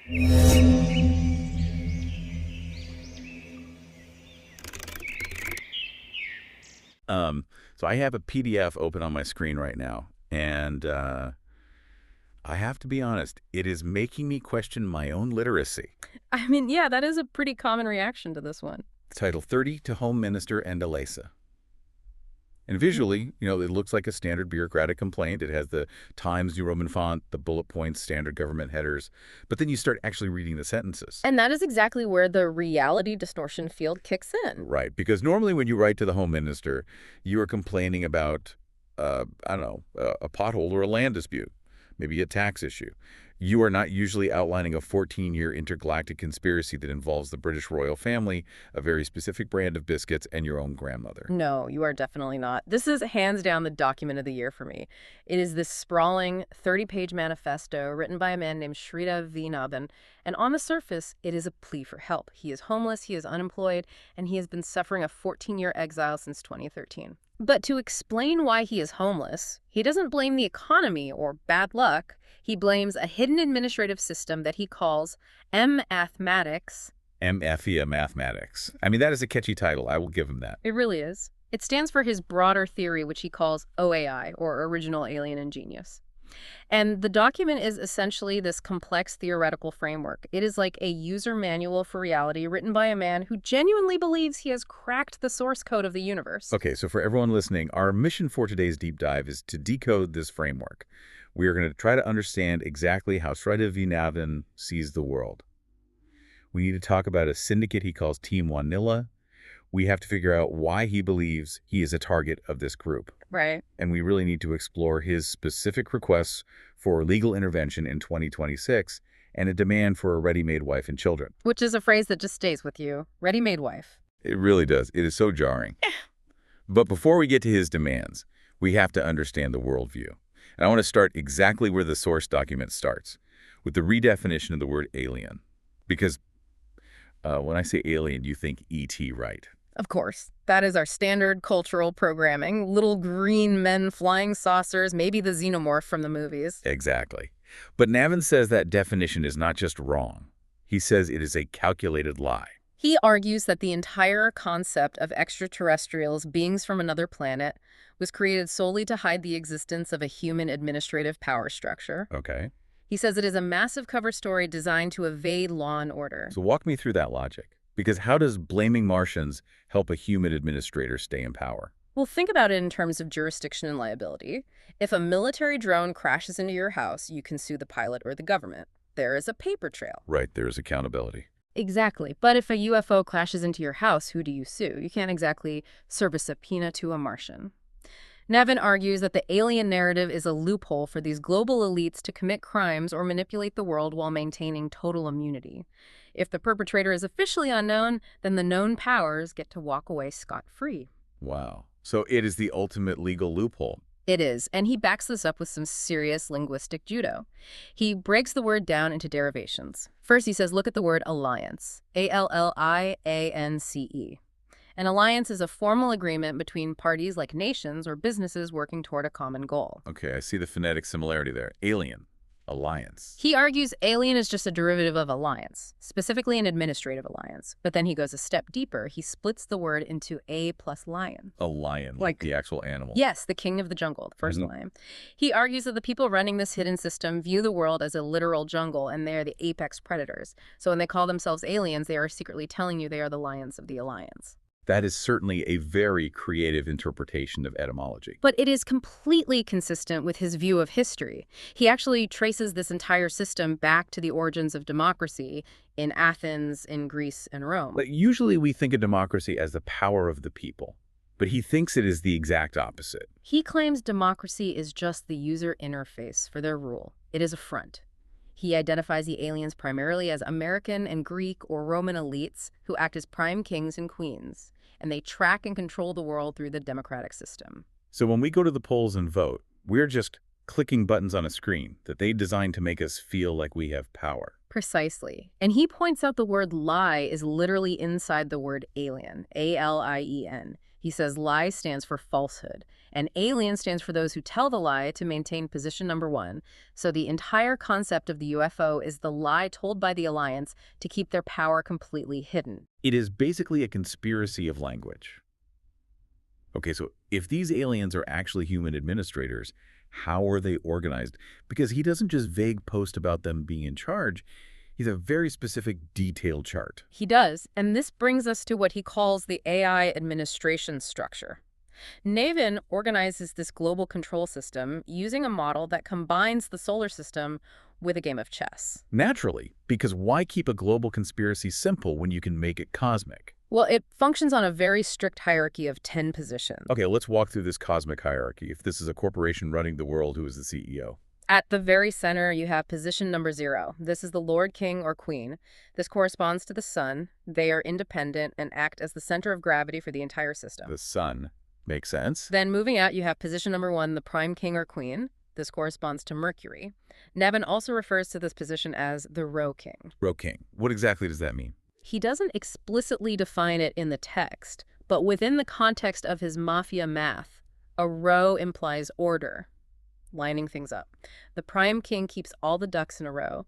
So I have a PDF open on my screen right now, and I have to be honest, it is making me question my own literacy. I mean, yeah, that is a pretty common reaction to this one. Title 30 to Home Minister and Alesa. And visually, it looks like a standard bureaucratic complaint. It has the Times New Roman font, the bullet points, standard government headers. But then you start actually reading the sentences. And that is exactly where the reality distortion field kicks in. Right, because normally when you write to the Home Minister, you are complaining about, I don't know, a pothole or a land dispute, maybe a tax issue. You are not usually outlining a 14-year intergalactic conspiracy that involves the British royal family, a very specific brand of biscuits, and your own grandmother. No, you are definitely not. This is hands down the document of the year for me. It is this sprawling 30-page manifesto written by a man named Shrita V. Navin, and on the surface, it is a plea for help. He is homeless, he is unemployed, and he has been suffering a 14-year exile since 2013. But to explain why he is homeless, he doesn't blame the economy or bad luck. He blames a hidden administrative system that he calls M-Mathematics. MFIA Mathematics. I mean, that is a catchy title. I will give him that. It really is. It stands for his broader theory, which he calls OAI, or Original Alien Ingenious. And the document is essentially this complex theoretical framework. It is like a user manual for reality written by a man who genuinely believes he has cracked the source code of the universe. Okay, so for everyone listening, our mission for today's deep dive is to decode this framework. We are going to try to understand exactly how Shrita V. Navin sees the world. We need to talk about a syndicate he calls Team Wanilla. We have to figure out why he believes he is a target of this group. Right. And we really need to explore his specific requests for legal intervention in 2026 and a demand for a ready-made wife and children. Which is a phrase that just stays with you. Ready-made wife. It really does. It is so jarring. But before we get to his demands, we have to understand the worldview. And I want to start exactly where the source document starts, with the redefinition of the word alien. Because when I say alien, you think E.T., right? Of course. That is our standard cultural programming. Little green men flying saucers, maybe the xenomorph from the movies. Exactly. But Navin says that definition is not just wrong. He says it is a calculated lie. He argues that the entire concept of extraterrestrials, beings from another planet, was created solely to hide the existence of a human administrative power structure. Okay. He says it is a massive cover story designed to evade law and order. So walk me through that logic. Because how does blaming Martians help a human administrator stay in power? Well, think about it in terms of jurisdiction and liability. If a military drone crashes into your house, you can sue the pilot or the government. There is a paper trail. Right, there is accountability. Exactly. But if a UFO crashes into your house, who do you sue? You can't exactly serve a subpoena to a Martian. Navin argues that the alien narrative is a loophole for these global elites to commit crimes or manipulate the world while maintaining total immunity. If the perpetrator is officially unknown, then the known powers get to walk away scot-free. Wow. So it is the ultimate legal loophole. It is, and he backs this up with some serious linguistic judo. He breaks the word down into derivations. First, he says, look at the word alliance, A-L-L-I-A-N-C-E. An alliance is a formal agreement between parties like nations or businesses working toward a common goal. Okay, I see the phonetic similarity there. Alien. Alliance. He argues alien is just a derivative of alliance, specifically an administrative alliance. But then he goes a step deeper. He splits the word into A plus lion. A lion, like the actual animal. Yes, the king of the jungle, the first lion. He argues that the people running this hidden system view the world as a literal jungle, and they are the apex predators. So when they call themselves aliens, they are secretly telling you they are the lions of the alliance. That is certainly a very creative interpretation of etymology. But it is completely consistent with his view of history. He actually traces this entire system back to the origins of democracy in Athens, in Greece, and Rome. But usually we think of democracy as the power of the people, but he thinks it is the exact opposite. He claims democracy is just the user interface for their rule. It is a front. He identifies the aliens primarily as American and Greek or Roman elites who act as prime kings and queens, and they track and control the world through the democratic system. So when we go to the polls and vote, we're just clicking buttons on a screen that they designed to make us feel like we have power. Precisely. And he points out the word lie is literally inside the word alien, A-L-I-E-N. He says lie stands for falsehood, and alien stands for those who tell the lie to maintain position number one. So the entire concept of the UFO is the lie told by the Alliance to keep their power completely hidden. It is basically a conspiracy of language. Okay, so if these aliens are actually human administrators, how are they organized? Because he doesn't just vague post about them being in charge. He's a very specific, detailed chart. He does, and this brings us to what he calls the AI administration structure. Navin organizes this global control system using a model that combines the solar system with a game of chess. Naturally, because why keep a global conspiracy simple when you can make it cosmic? Well, it functions on a very strict hierarchy of 10 positions. Okay, let's walk through this cosmic hierarchy. If this is a corporation running the world, who is the CEO? At the very center, you have position number 0. This is the Lord, King, or Queen. This corresponds to the sun. They are independent and act as the center of gravity for the entire system. The sun. Makes sense. Then moving out, you have position number 1, the Prime King or Queen. This corresponds to Mercury. Navin also refers to this position as the Rho King. Rho King. What exactly does that mean? He doesn't explicitly define it in the text, but within the context of his mafia math, a row implies order, lining things up. The Prime King keeps all the ducks in a row.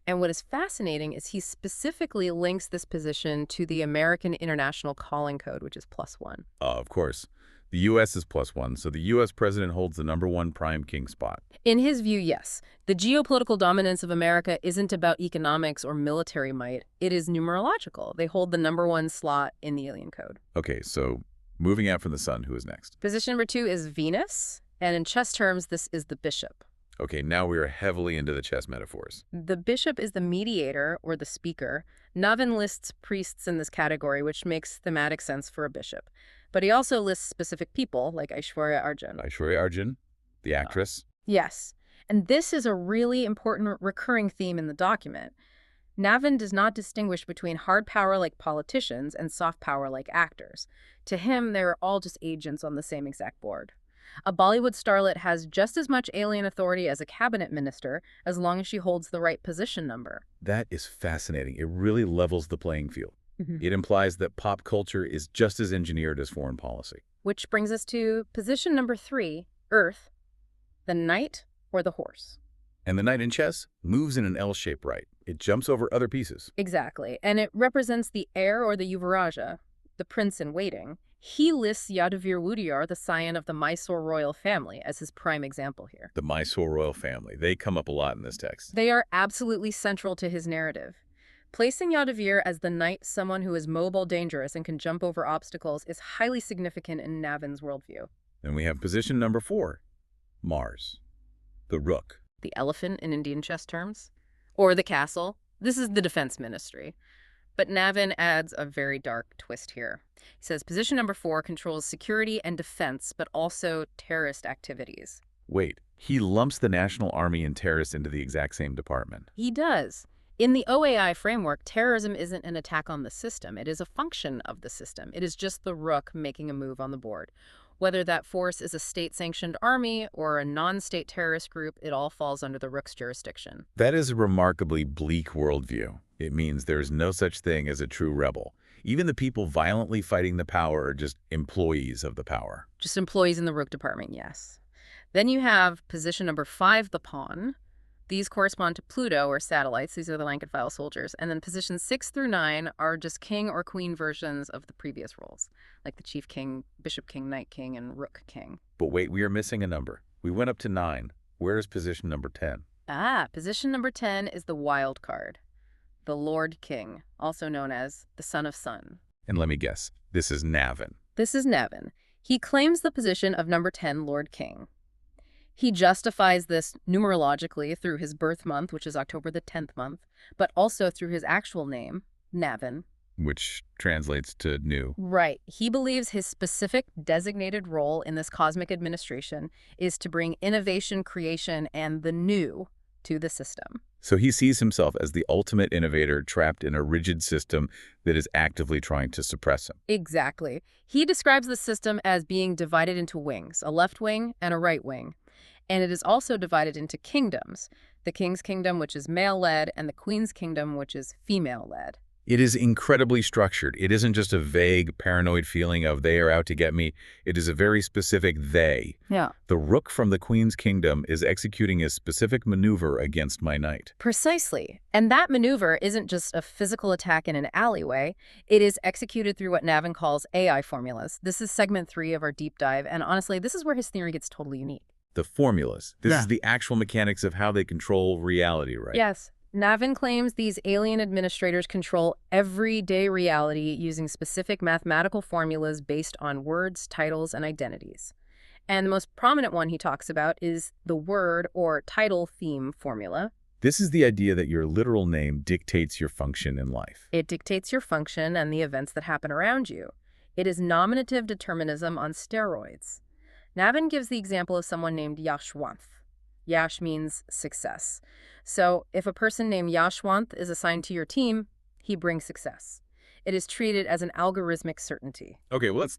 And what is fascinating is he specifically links this position to the American International Calling Code, which is +1. Of course. The U.S. is +1, so the U.S. president holds the #1 Prime King spot. In his view, yes, the geopolitical dominance of America isn't about economics or military might. It is numerological. They hold the #1 slot in the alien code. Okay, so moving out from the sun, who is next? Position number 2 is Venus, and in chess terms, this is the bishop. Okay, now we are heavily into the chess metaphors. The bishop is the mediator, or the speaker. Navin lists priests in this category, which makes thematic sense for a bishop. But he also lists specific people, like Aishwarya Arjun. Aishwarya Arjun, the actress. Yes, and this is a really important recurring theme in the document. Navin does not distinguish between hard power like politicians and soft power like actors. To him, they're all just agents on the same exact board. A Bollywood starlet has just as much alien authority as a cabinet minister, as long as she holds the right position number. That is fascinating. It really levels the playing field. Mhm. It implies that pop culture is just as engineered as foreign policy. Which brings us to position number 3, Earth, the knight or the horse. And the knight in chess moves in an L-shape right. It jumps over other pieces. Exactly, and it represents the heir or the Yuvaraja, the prince in waiting. He lists Yadavir Wudiyar, the scion of the Mysore royal family, as his prime example here. The Mysore royal family. They come up a lot in this text. They are absolutely central to his narrative. Placing Yadavir as the knight, someone who is mobile, dangerous, and can jump over obstacles, is highly significant in Navin's worldview. Then we have position number 4, Mars, the rook. The elephant in Indian chess terms, or the castle. This is the defense ministry. But Navin adds a very dark twist here. He says position number 4 controls security and defense, but also terrorist activities. Wait, he lumps the National Army and terrorists into the exact same department. He does. In the OAI framework, terrorism isn't an attack on the system. It is a function of the system. It is just the rook making a move on the board. Whether that force is a state-sanctioned army or a non-state terrorist group, it all falls under the rook's jurisdiction. That is a remarkably bleak worldview. It means there is no such thing as a true rebel. Even the people violently fighting the power are just employees of the power. Just employees in the rook department, yes. Then you have position number 5, the pawn. These correspond to Pluto, or satellites. These are the rank and file soldiers. And then positions 6 through 9 are just king or queen versions of the previous roles, like the chief king, bishop king, knight king, and rook king. But wait, we are missing a number. We went up to 9. Where is position number 10? Position number 10 is the wild card, the Lord King, also known as the Son of Sun. And let me guess, this is Navin. This is Navin. He claims the position of number 10, Lord King. He justifies this numerologically through his birth month, which is October the 10th month, but also through his actual name, Navin. Which translates to new. Right. He believes his specific designated role in this cosmic administration is to bring innovation, creation, and the new to the system. So he sees himself as the ultimate innovator trapped in a rigid system that is actively trying to suppress him. Exactly. He describes the system as being divided into wings, a left wing and a right wing. And it is also divided into kingdoms, the king's kingdom, which is male-led, and the queen's kingdom, which is female-led. It is incredibly structured. It isn't just a vague, paranoid feeling of they are out to get me. It is a very specific they. Yeah. The rook from the queen's kingdom is executing a specific maneuver against my knight. Precisely. And that maneuver isn't just a physical attack in an alleyway. It is executed through what Navin calls AI formulas. This is segment 3 of our deep dive, and honestly, this is where his theory gets totally unique. The formulas. This Yeah. is the actual mechanics of how they control reality, right? Yes. Navin claims these alien administrators control everyday reality using specific mathematical formulas based on words, titles, and identities. And the most prominent one he talks about is the word or title theme formula. This is the idea that your literal name dictates your function in life. It dictates your function and the events that happen around you. It is nominative determinism on steroids. Navin gives the example of someone named Yashwanth. Yash means success. So if a person named Yashwanth is assigned to your team, he brings success. It is treated as an algorithmic certainty. Okay, well, that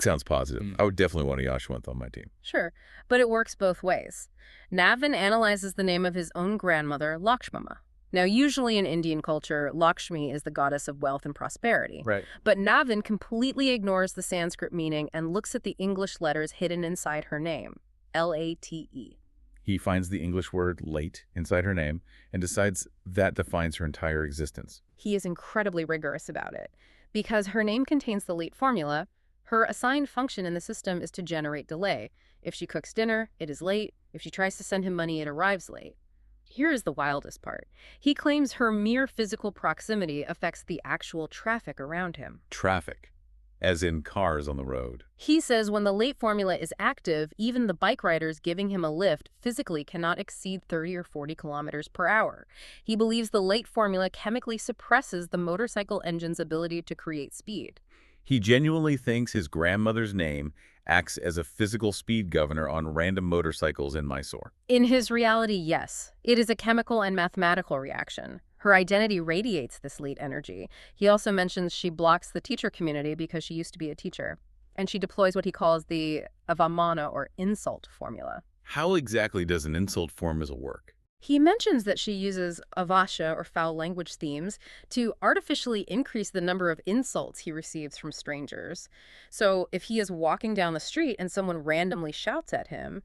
sounds positive. I would definitely want a Yashwanth on my team. Sure, but it works both ways. Navin analyzes the name of his own grandmother, Lakshmama. Now, usually in Indian culture, Lakshmi is the goddess of wealth and prosperity. Right. But Navin completely ignores the Sanskrit meaning and looks at the English letters hidden inside her name, L-A-T-E. He finds the English word late inside her name and decides that defines her entire existence. He is incredibly rigorous about it. Because her name contains the late formula, her assigned function in the system is to generate delay. If she cooks dinner, it is late. If she tries to send him money, it arrives late. Here is the wildest part. He claims her mere physical proximity affects the actual traffic around him. Traffic, as in cars on the road. He says when the late formula is active, even the bike riders giving him a lift physically cannot exceed 30 or 40 kilometers per hour. He believes the late formula chemically suppresses the motorcycle engine's ability to create speed. He genuinely thinks his grandmother's name acts as a physical speed governor on random motorcycles in Mysore. In his reality, yes. It is a chemical and mathematical reaction. Her identity radiates this late energy. He also mentions she blocks the teacher community because she used to be a teacher. And she deploys what he calls the avamana or insult formula. How exactly does an insult formula work? He mentions that she uses avasha or foul language themes to artificially increase the number of insults he receives from strangers. So if he is walking down the street and someone randomly shouts at him,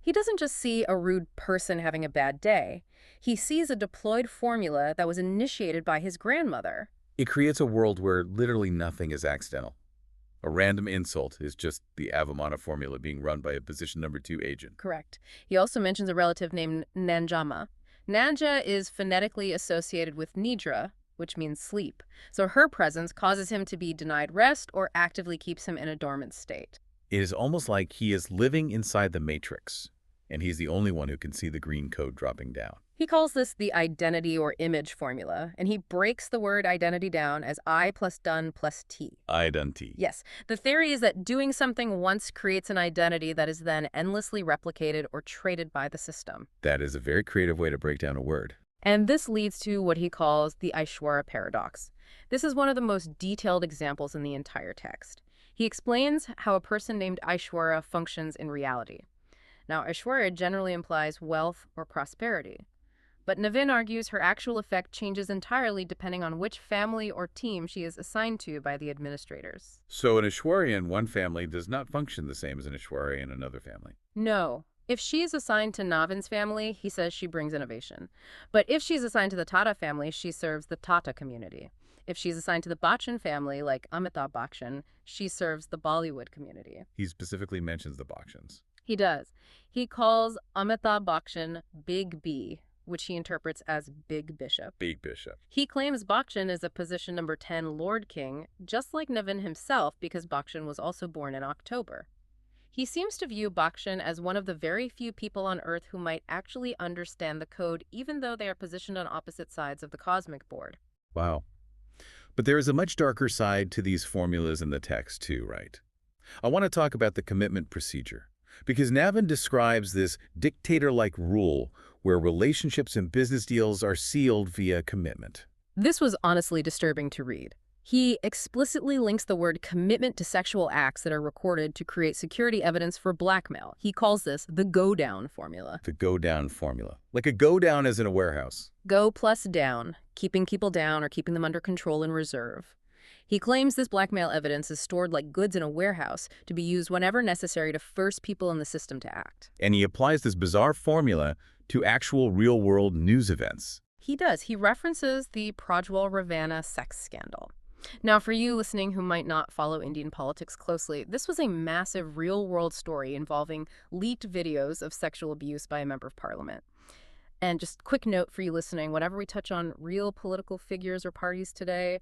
he doesn't just see a rude person having a bad day. He sees a deployed formula that was initiated by his grandmother. It creates a world where literally nothing is accidental. A random insult is just the Avamana formula being run by a position number 2 agent. Correct. He also mentions a relative named Nanjama. Nanja is phonetically associated with Nidra, which means sleep. So her presence causes him to be denied rest or actively keeps him in a dormant state. It is almost like he is living inside the Matrix, and he's the only one who can see the green code dropping down. He calls this the identity or image formula, and he breaks the word identity down as I plus done plus T. Identity. Yes, the theory is that doing something once creates an identity that is then endlessly replicated or traded by the system. That is a very creative way to break down a word. And this leads to what he calls the Aishwarya paradox. This is one of the most detailed examples in the entire text. He explains how a person named Aishwarya functions in reality. Now, Aishwarya generally implies wealth or prosperity. But Navin argues her actual effect changes entirely depending on which family or team she is assigned to by the administrators. So an Aishwarya in one family does not function the same as an Aishwarya in another family. No. If she is assigned to Navin's family, he says she brings innovation. But if she's assigned to the Tata family, she serves the Tata community. If she's assigned to the Bachchan family, like Amitabh Bachchan, she serves the Bollywood community. He specifically mentions the Bachchans. He does. He calls Amitabh Bachchan Big B, which he interprets as Big Bishop. Big Bishop. He claims Bachchan is a position number 10 Lord King, just like Navin himself, because Bachchan was also born in October. He seems to view Bachchan as one of the very few people on Earth who might actually understand the code, even though they are positioned on opposite sides of the cosmic board. Wow. But there is a much darker side to these formulas in the text too, right? I want to talk about the commitment procedure, because Navin describes this dictator-like rule where relationships and business deals are sealed via commitment. This was honestly disturbing to read. He explicitly links the word commitment to sexual acts that are recorded to create security evidence for blackmail. He calls this the go-down formula. The go-down formula. Like a go-down as in a warehouse. Go plus down, keeping people down or keeping them under control in reserve. He claims this blackmail evidence is stored like goods in a warehouse to be used whenever necessary to force people in the system to act. And he applies this bizarre formula to actual real-world news events. He does. He references the Prajwal Ravana sex scandal. Now, for you listening who might not follow Indian politics closely, this was a massive real-world story involving leaked videos of sexual abuse by a member of parliament. And just quick note for you listening, whenever we touch on real political figures or parties today,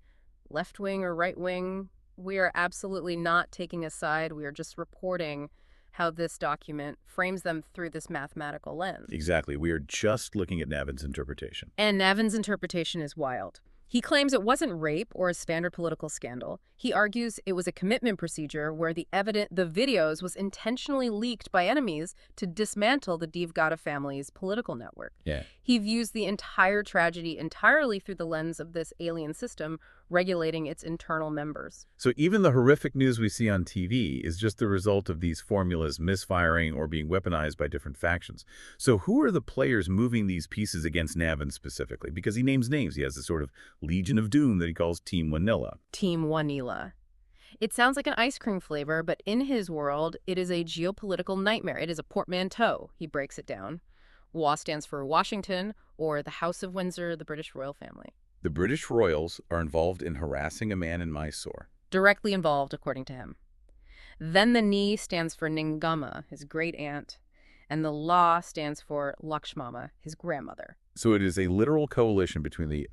left-wing or right-wing, we are absolutely not taking a side. We are just reporting how this document frames them through this mathematical lens. Exactly. We are just looking at Navin's interpretation. And Navin's interpretation is wild. He claims it wasn't rape or a standard political scandal. He argues it was a commitment procedure where the videos was intentionally leaked by enemies to dismantle the Devgata family's political network. Yeah. He views the entire tragedy entirely through the lens of this alien system regulating its internal members. So even the horrific news we see on TV is just the result of these formulas misfiring or being weaponized by different factions. So who are the players moving these pieces against Navin specifically? Because he names names. He has this sort of Legion of Doom that he calls Team Wanilla. Team Wanila. It sounds like an ice cream flavor, but in his world, it is a geopolitical nightmare. It is a portmanteau, he breaks it down. WA stands for Washington, or the House of Windsor, the British royal family. The British royals are involved in harassing a man in Mysore. Directly involved, according to him. Then the Ni stands for Ningama, his great-aunt, and the La stands for Lakshmama, his grandmother. So it is a literal coalition between the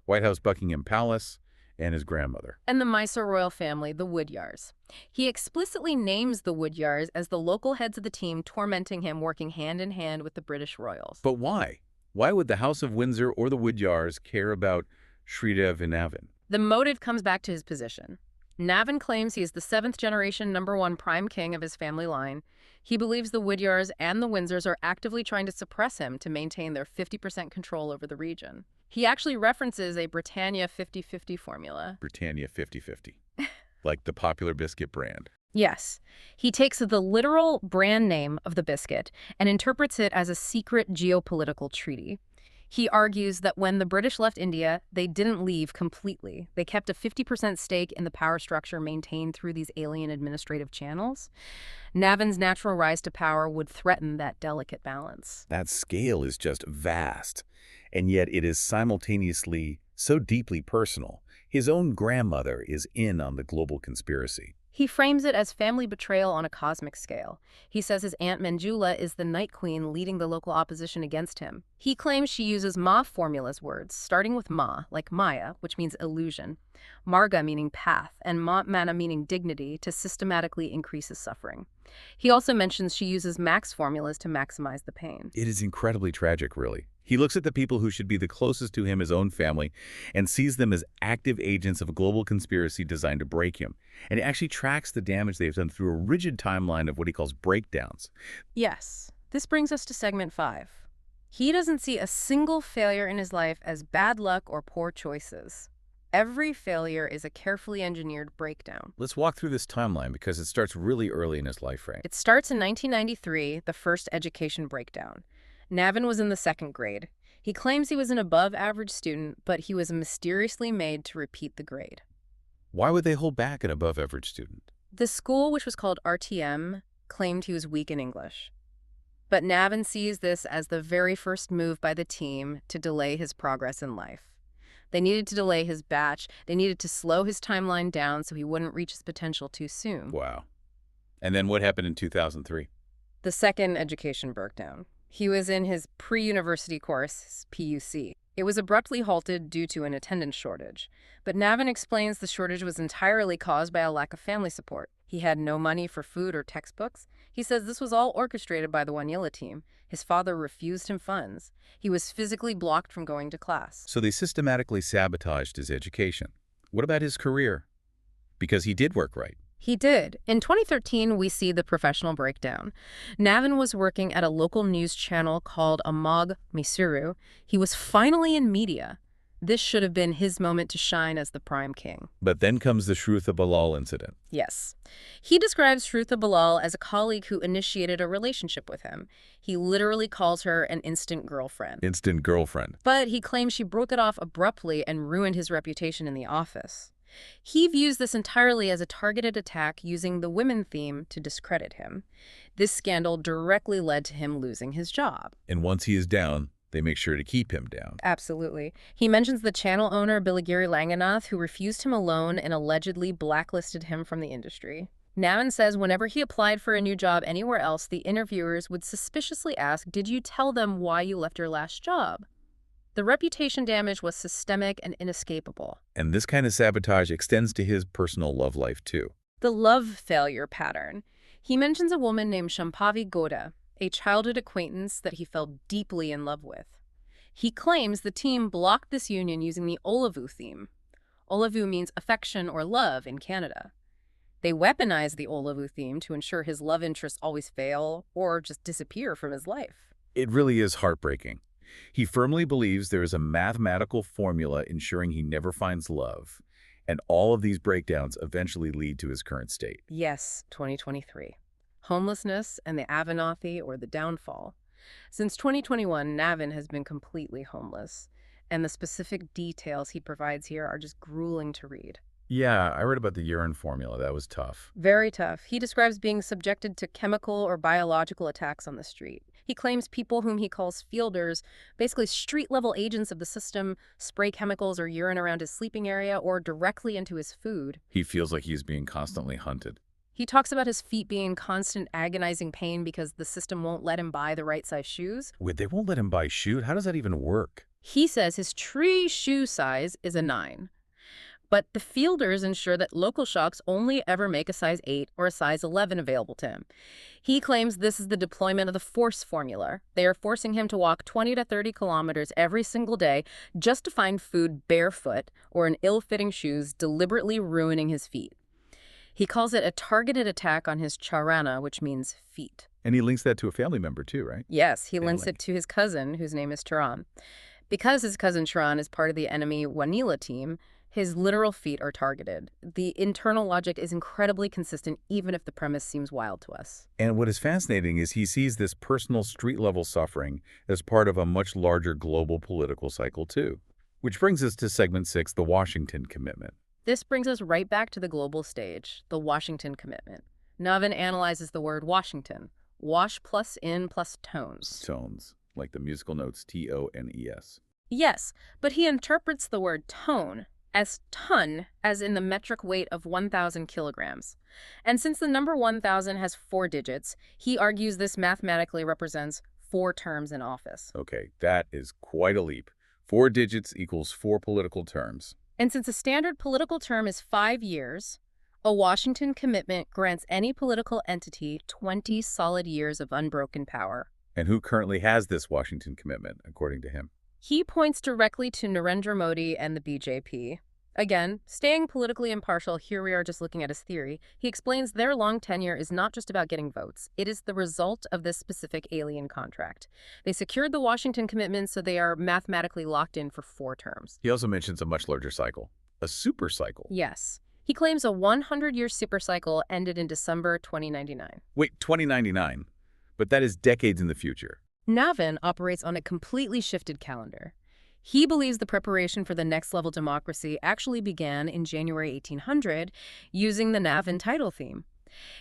White House Buckingham Palace and his grandmother. And the Mysore royal family, the Woodyars. He explicitly names the Woodyars as the local heads of the team tormenting him, working hand in hand with the British royals. But why? Why would the House of Windsor or the Woodyars care about Sridev and Navin? The motive comes back to his position. Navin claims he is the 7th generation #1 prime king of his family line. He believes the Woodyars and the Windsors are actively trying to suppress him to maintain their 50% control over the region. He actually references a Britannia 50-50 formula. Britannia 50-50. Like the popular biscuit brand. Yes. He takes the literal brand name of the biscuit and interprets it as a secret geopolitical treaty. He argues that when the British left India, they didn't leave completely. They kept a 50% stake in the power structure maintained through these alien administrative channels. Navin's natural rise to power would threaten that delicate balance. That scale is just vast, and yet it is simultaneously so deeply personal. His own grandmother is in on the global conspiracy. He frames it as family betrayal on a cosmic scale. He says his aunt Manjula is the Night Queen leading the local opposition against him. He claims she uses Ma formula's words, starting with Ma, like Maya, which means illusion, Marga meaning path, and Mana meaning dignity, to systematically increase his suffering. He also mentions she uses Max formulas to maximize the pain. It is incredibly tragic, really. He looks at the people who should be the closest to him, his own family, and sees them as active agents of a global conspiracy designed to break him. And he actually tracks the damage they've done through a rigid timeline of what he calls breakdowns. Yes. This brings us to segment 5. He doesn't see a single failure in his life as bad luck or poor choices. Every failure is a carefully engineered breakdown. Let's walk through this timeline because it starts really early in his life frame. It starts in 1993, the first education breakdown. Navin was in the 2nd grade. He claims he was an above-average student, but he was mysteriously made to repeat the grade. Why would they hold back an above-average student? The school, which was called RTM, claimed he was weak in English. But Navin sees this as the very first move by the team to delay his progress in life. They needed to delay his batch. They needed to slow his timeline down so he wouldn't reach his potential too soon. Wow. And then what happened in 2003? The second education breakdown. He was in his pre-university course, his PUC. It was abruptly halted due to an attendance shortage. But Navin explains the shortage was entirely caused by a lack of family support. He had no money for food or textbooks. He says this was all orchestrated by the Wanila team. His father refused him funds. He was physically blocked from going to class. So they systematically sabotaged his education. What about his career? Because he did work right. He did. In 2013, we see the professional breakdown. Navin was working at a local news channel called Amag Mysuru. He was finally in media. This should have been his moment to shine as the prime king. But then comes the Shrutha Balal incident. Yes. He describes Shrutha Balal as a colleague who initiated a relationship with him. He literally calls her an instant girlfriend. Instant girlfriend. But he claims she broke it off abruptly and ruined his reputation in the office. He views this entirely as a targeted attack using the women theme to discredit him. This scandal directly led to him losing his job. And once he is down, they make sure to keep him down. Absolutely. He mentions the channel owner Bilagiri Langanath, who refused him a loan and allegedly blacklisted him from the industry. Navin says whenever he applied for a new job anywhere else, the interviewers would suspiciously ask, "Did you tell them why you left your last job?" The reputation damage was systemic and inescapable. And this kind of sabotage extends to his personal love life, too. The love failure pattern. He mentions a woman named Shampavi Goda, a childhood acquaintance that he fell deeply in love with. He claims the team blocked this union using the Olavu theme. Olavu means affection or love in Canada. They weaponized the Olavu theme to ensure his love interests always fail or just disappear from his life. It really is heartbreaking. He firmly believes there is a mathematical formula ensuring he never finds love, and all of these breakdowns eventually lead to his current state. Yes, 2023. Homelessness and the Avenathy, or the downfall. Since 2021, Navin has been completely homeless, and the specific details he provides here are just grueling to read. Yeah, I read about the urine formula. That was tough. Very tough. He describes being subjected to chemical or biological attacks on the street. He claims people whom he calls fielders, basically street-level agents of the system, spray chemicals or urine around his sleeping area or directly into his food. He feels like he's being constantly hunted. He talks about his feet being in constant agonizing pain because the system won't let him buy the right size shoes. Wait, they won't let him buy shoes? How does that even work? He says his tree shoe size is a 9. But the fielders ensure that local shops only ever make a size 8 or a size 11 available to him. He claims this is the deployment of the force formula. They are forcing him to walk 20 to 30 kilometers every single day just to find food barefoot or in ill-fitting shoes, deliberately ruining his feet. He calls it a targeted attack on his charana, which means feet. And he links that to a family member too, right? Yes, he links it to his cousin, whose name is Taran. Because his cousin Taran is part of the enemy Wanila team, his literal feet are targeted. The internal logic is incredibly consistent, even if the premise seems wild to us. And what is fascinating is he sees this personal street-level suffering as part of a much larger global political cycle too. Which brings us to segment 6, the Washington Commitment. This brings us right back to the global stage, the Washington Commitment. Navin analyzes the word Washington. Wash plus in plus tones. Tones, like the musical notes T-O-N-E-S. Yes, but he interprets the word tone as ton, as in the metric weight of 1,000 kilograms. And since the number 1,000 has 4 digits, he argues this mathematically represents 4 terms in office. Okay, that is quite a leap. 4 digits equals 4 political terms. And since a standard political term is 5 years, a Washington commitment grants any political entity 20 solid years of unbroken power. And who currently has this Washington Commitment, according to him? He points directly to Narendra Modi and the BJP. Again, staying politically impartial, here we are just looking at his theory. He explains their long tenure is not just about getting votes. It is the result of this specific alien contract. They secured the Washington Commitment, so they are mathematically locked in for 4 terms. He also mentions a much larger cycle, a super cycle. Yes. He claims a 100-year super cycle ended in December 2099. Wait, 2099? But that is decades in the future. Navin operates on a completely shifted calendar. He believes the preparation for the next-level democracy actually began in January 1800 using the Navin title theme.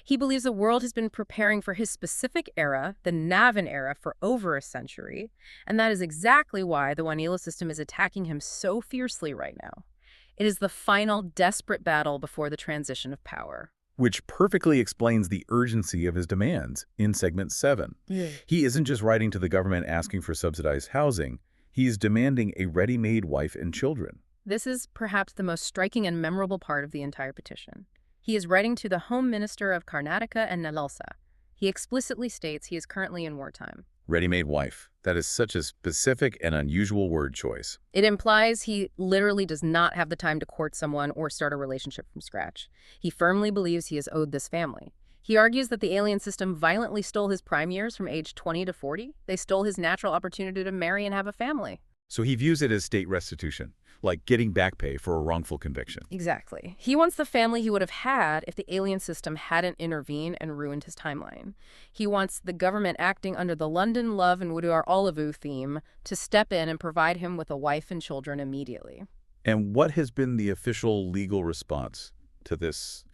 He believes the world has been preparing for his specific era, the Navin era, for over a century, and that is exactly why the Wanila system is attacking him so fiercely right now. It is the final desperate battle before the transition of power. Which perfectly explains the urgency of his demands in segment 7. He isn't just writing to the government asking for subsidized housing. He's demanding a ready-made wife and children. This is perhaps the most striking and memorable part of the entire petition. He is writing to the Home Minister of Karnataka and Nalalsa. He explicitly states he is currently in wartime. Ready-made wife. That is such a specific and unusual word choice. It implies he literally does not have the time to court someone or start a relationship from scratch. He firmly believes he is owed this family. He argues that the alien system violently stole his prime years from age 20 to 40. They stole his natural opportunity to marry and have a family. So he views it as state restitution, like getting back pay for a wrongful conviction. Exactly. He wants the family he would have had if the alien system hadn't intervened and ruined his timeline. He wants the government acting under the London Love and Wuduar Olivu theme to step in and provide him with a wife and children immediately. And what has been the official legal response to this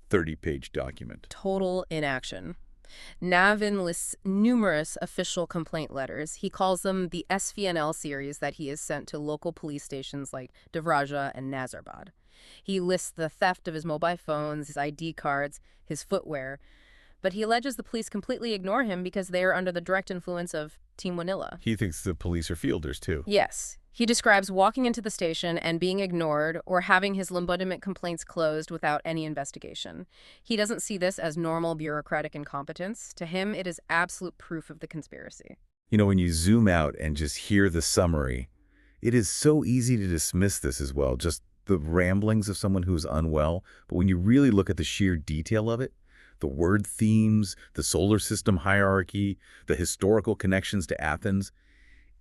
30-page document? Total inaction. Navin lists numerous official complaint letters. He calls them the SVNL series that he has sent to local police stations like Devraja and Nazarbad. He lists the theft of his mobile phones, his ID cards, his footwear, but he alleges the police completely ignore him because they are under the direct influence of Team Wanilla. He thinks the police are fielders, too. Yes. He describes walking into the station and being ignored or having his legitimate complaints closed without any investigation. He doesn't see this as normal bureaucratic incompetence. To him, it is absolute proof of the conspiracy. You know, when you zoom out and just hear the summary, it is so easy to dismiss this as well, just the ramblings of someone who's unwell. But when you really look at the sheer detail of it, the word themes, the solar system hierarchy, the historical connections to Athens,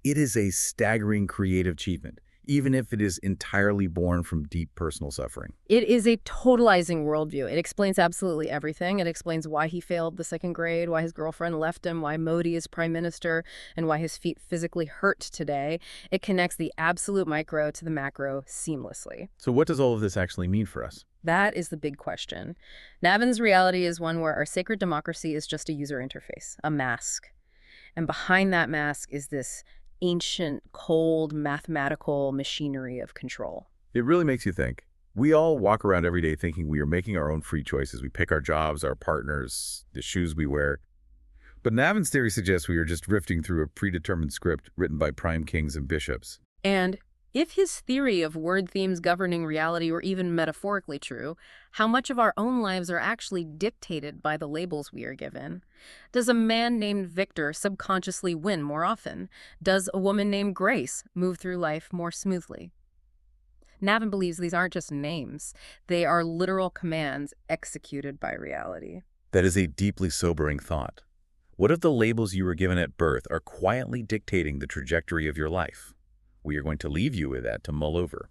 it is a staggering creative achievement, even if it is entirely born from deep personal suffering. It is a totalizing worldview. It explains absolutely everything. It explains why he failed the second grade, why his girlfriend left him, why Modi is prime minister, and why his feet physically hurt today. It connects the absolute micro to the macro seamlessly. So what does all of this actually mean for us? That is the big question. Navin's reality is one where our sacred democracy is just a user interface, a mask. And behind that mask is this ancient, cold, mathematical machinery of control. It really makes you think. We all walk around every day thinking we are making our own free choices. We pick our jobs, our partners, the shoes we wear. But Navin's theory suggests we are just drifting through a predetermined script written by prime kings and bishops. And if his theory of word themes governing reality were even metaphorically true, how much of our own lives are actually dictated by the labels we are given? Does a man named Victor subconsciously win more often? Does a woman named Grace move through life more smoothly? Navin believes these aren't just names. They are literal commands executed by reality. That is a deeply sobering thought. What if the labels you were given at birth are quietly dictating the trajectory of your life? We are going to leave you with that to mull over.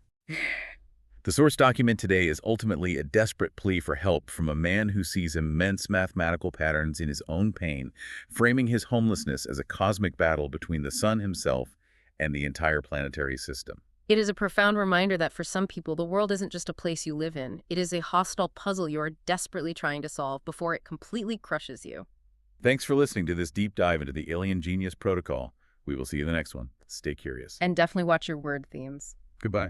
The source document today is ultimately a desperate plea for help from a man who sees immense mathematical patterns in his own pain, framing his homelessness as a cosmic battle between the sun himself and the entire planetary system. It is a profound reminder that for some people, the world isn't just a place you live in. It is a hostile puzzle you are desperately trying to solve before it completely crushes you. Thanks for listening to this deep dive into the Alien Genius Protocol. We will see you in the next one. Stay curious. And definitely watch your word themes. Goodbye.